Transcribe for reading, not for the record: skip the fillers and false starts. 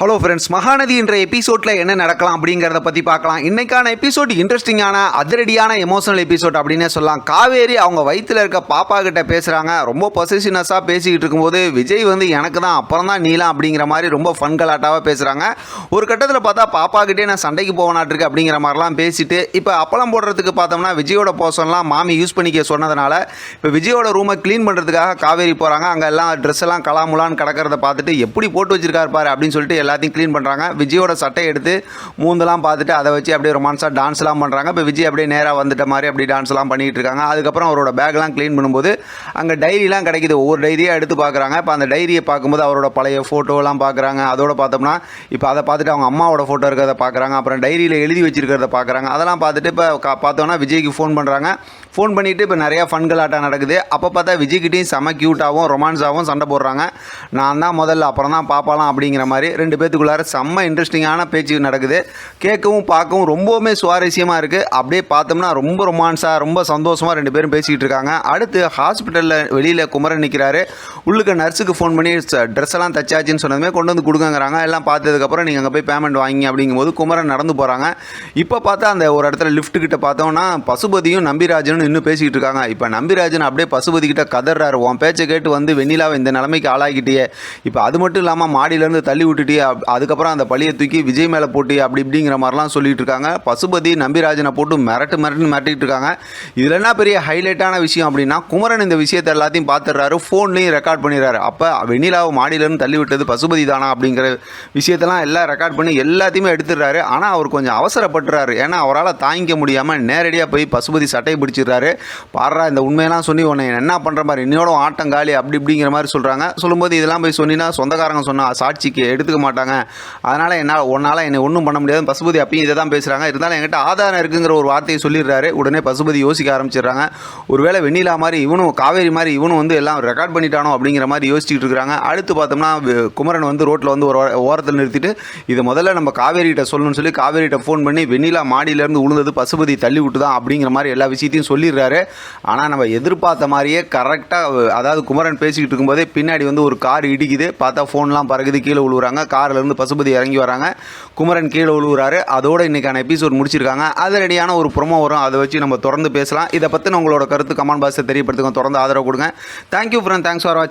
Hello friends, Mahanadi என்ற எபிசோடில் என்ன நடக்கலாம் அப்படிங்கிறத பற்றி பார்க்கலாம். இன்றைக்கான எபிசோட் இன்ட்ரெஸ்டிங்கான அதிரடியான எமோஷனல் எபிசோட் அப்படின்னே சொல்லலாம். காவேரி அவங்க வயிற்றில் இருக்க பாப்பா கிட்ட பேசுகிறாங்க. ரொம்ப பொசசிவ்னஸாக பேசிக்கிட்டு இருக்கும்போது விஜய் எனக்கு தான் அப்புறம் தான் நீலாம் அப்படிங்கிற மாதிரி ரொம்ப ஃபன் கலாட்டாவாக பேசுகிறாங்க. ஒரு கட்டத்தில் பார்த்தா பாப்பா கிட்டே நான் சண்டைக்கு போவனாட்டிருக்கு அப்படிங்கிற மாதிரிலாம் பேசிட்டு இப்போ அப்பளம் போடுறதுக்கு பார்த்தோம்னா விஜயோட போர்ஷன்லாம் மாமி யூஸ் பண்ணிக்க சொன்னதுனால இப்போ விஜயோட ரூமை க்ளீன் பண்ணுறதுக்காக காவேரி போகிறாங்க. அங்கே எல்லாம் ட்ரெஸ் எல்லாம் கலாமுலான்னு கிடக்கிறத பார்த்துட்டு எப்படி போட்டு வச்சிருக்காரு பாரு அப்படின்னு சொல்லிட்டு எல்லாத்தையும் க்ளீன் பண்ணுறாங்க. விஜயோட சட்டை எடுத்து மூந்தெல்லாம் பார்த்துட்டு அதை வச்சு அப்படியே ரொமான்ஸாக டான்ஸ்லாம் பண்ணுறாங்க. இப்போ விஜய் அப்படியே நேராக வந்துட்ட மாதிரி அப்படி டான்ஸ்லாம் பண்ணிகிட்டு இருக்காங்க. அதுக்கப்புறம் அவரோட பேக்லாம் க்ளீன் பண்ணும்போது அங்கே டைரிலாம் கிடைக்கிது. ஒவ்வொரு டைரியாக எடுத்து பார்க்குறாங்க. இப்போ அந்த டைரியை பார்க்கும்போது அவரோட பழைய ஃபோட்டோலாம் பார்க்குறாங்க. அதோட பார்த்தோம்னா இப்போ அதை பார்த்துட்டு அவங்க அம்மாவோட ஃபோட்டோ இருக்கிறத பார்க்குறாங்க. அப்புறம் டைரியில் எழுதி வச்சிருக்கிறத பார்க்குறாங்க. அதெல்லாம் பார்த்துட்டு இப்போ பார்த்தோன்னா விஜய்க்கு ஃபோன் பண்ணுறாங்க. ஃபோன் பண்ணிவிட்டு இப்போ நிறையா ஃபன்களாட்டம் நடக்குது. அப்போ பார்த்தா விஜய்கிட்டையும் செம க்யூட்டாகவும் ரொமான்ஸாகவும் சண்டை போடுறாங்க. நான் தான் முதல்ல அப்புறம் தான் பார்ப்பாலாம் அப்படிங்கிற மாதிரி ரெண்டு பேத்துக்குள்ளார செம்ம இன்ட்ரெஸ்டிங்கான பேச்சு நடக்குது. கேட்கவும் பார்க்கவும் ரொம்பவுமே சுவாரஸ்யமாக இருக்குது. அப்படியே பார்த்தோம்னா ரொம்ப ரொமான்ஸாக ரொம்ப சந்தோஷமாக ரெண்டு பேரும் பேசிக்கிட்டு இருக்காங்க. அடுத்து ஹாஸ்பிட்டலில் வெளியில் குமரன் நிற்கிறாரு. உள்ளுக்கு நர்ஸுக்கு ஃபோன் பண்ணி ட்ரெஸ் எல்லாம் தச்சாச்சுன்னு சொன்னதுமே கொண்டு வந்து கொடுங்கங்கிறாங்க. எல்லாம் பார்த்ததுக்கப்புறம் நீங்கள் அங்கே போய் பேமெண்ட் வாங்கி அப்படிங்கும்போது குமரன் நடந்து போகிறாங்க. இப்போ பார்த்தா அந்த ஒரு இடத்துல லிஃப்ட்டுக்கிட்ட பார்த்தோம்னா பசுபதியும் நம்பிராஜனும் இன்னும் பேசிக்கிட்டு இருக்காங்க. இப்போ நம்பிராஜன் அப்படியே பசுபதி கிட்ட கதறாரு. உன் பேச்சை கேட்டு வெண்ணிலாவை இந்த நிலைமைக்கு ஆளாக்கிட்டியே, இப்போ அது மட்டும் இல்லாமல் மாடியிலேருந்து தள்ளி விட்டுட்டியே, அதுக்கப்புறம் அந்த பழியை தூக்கி விஜய் மேலே போட்டி அப்படி இப்படிங்கிற மாதிரிலாம் சொல்லிட்டு இருக்காங்க. பசுபதி நம்பிராஜனை போட்டு மிரட்டிட்டு இருக்காங்க. இதில் என்ன பெரிய ஹைலைட்டான விஷயம் அப்படின்னா குமரன் இந்த விஷயத்தை எல்லாத்தையும் பார்த்துடுறாரு. ஃபோன்லையும் ரெக்கார்ட் பண்ணிடுறாரு. அப்போ வெண்ணிலாவை மாடியிலேருந்து தள்ளி விட்டது பசுபதி தானா அப்படிங்கிற விஷயத்தெல்லாம் எல்லாம் ரெக்கார்ட் பண்ணி எல்லாத்தையுமே எடுத்துடுறாரு. ஆனால் அவர் கொஞ்சம் அவசரப்பட்டுறாரு. ஏன்னா அவரால் தாங்கிக்க முடியாமல் நேரடியாக போய் பசுபதி சட்டையை பிடிச்சிடுறாரு. பாடுறா இந்த உண்மையெல்லாம் சொல்லி உன்னை என்ன பண்ணுற மாதிரி இன்னோட ஆட்டம் காலி அப்படி இப்படிங்கிற மாதிரி சொல்கிறாங்க. சொல்லும்போது இதெல்லாம் போய் சொன்னீங்கன்னா சொந்தக்காரங்க சொன்னால் சாட்சிக்கு எடுத்துக்க மாட்டாங்க. அதனால் உன்னால் என்னை ஒன்றும் பண்ண முடியாது. பசுபதி அப்பயும் இதை தான் பேசுகிறாங்க. இருந்தாலும் என்கிட்ட ஆதாரம் இருக்குங்கிற ஒரு வார்த்தையை சொல்லிடுறாரு. உடனே பசுபதி யோசிக்க ஆரம்பிச்சிடுறாங்க. ஒருவேளை வெண்ணிலா மாதிரி இவனும் காவேரி மாதிரி இவனும் எல்லாம் ரெக்கார்ட் பண்ணிட்டானோ அப்படிங்கிற மாதிரி யோசிச்சுட்டு இருக்கிறாங்க. அடுத்து பார்த்தோம்னா குமரன் ரோட்டில் ஒரு ஓரத்தில் நிறுத்திட்டு இதை முதல்ல நம்ம காவேரிகிட்ட சொல்லணும்னு சொல்லி காவேரிகிட்ட ஃபோன் பண்ணி வெண்ணிலா மாடியிலேருந்து விழுந்தது பசுபதி தள்ளி விட்டு தான் அப்படிங்கிற மாதிரி எல்லா விஷயத்தையும் சொல்லிடுறாரு. ஆனால் நம்ம எதிர்பார்த்த மாதிரியே கரெக்டாக அதாவது குமரன் பேசிக்கிட்டு இருக்கும்போதே பின்னாடி ஒரு கார் இடிக்குது. பார்த்தா ஃபோன்லாம் பறகுது, கீழே விழுவுறாங்க. கார்லேருந்து பசுபதி இறங்கி வராங்க. குமரன் கீழே விழுவுறாரு. அதோட இன்றைக்கான எபிசோட் முடிச்சிருக்காங்க. அதிரடியான ஒரு ப்ரோமோ வரும். அதை வச்சு நம்ம தொடர்ந்து பேசலாம். இதை பற்றின உங்களோட கருத்து கமெண்ட் பாக்ஸில் தெரியப்படுத்துங்க. தொடர்ந்து ஆதரவு கொடுங்க. Thank you friend. தேங்க்ஸ் ஃபார் வாட்சிங்.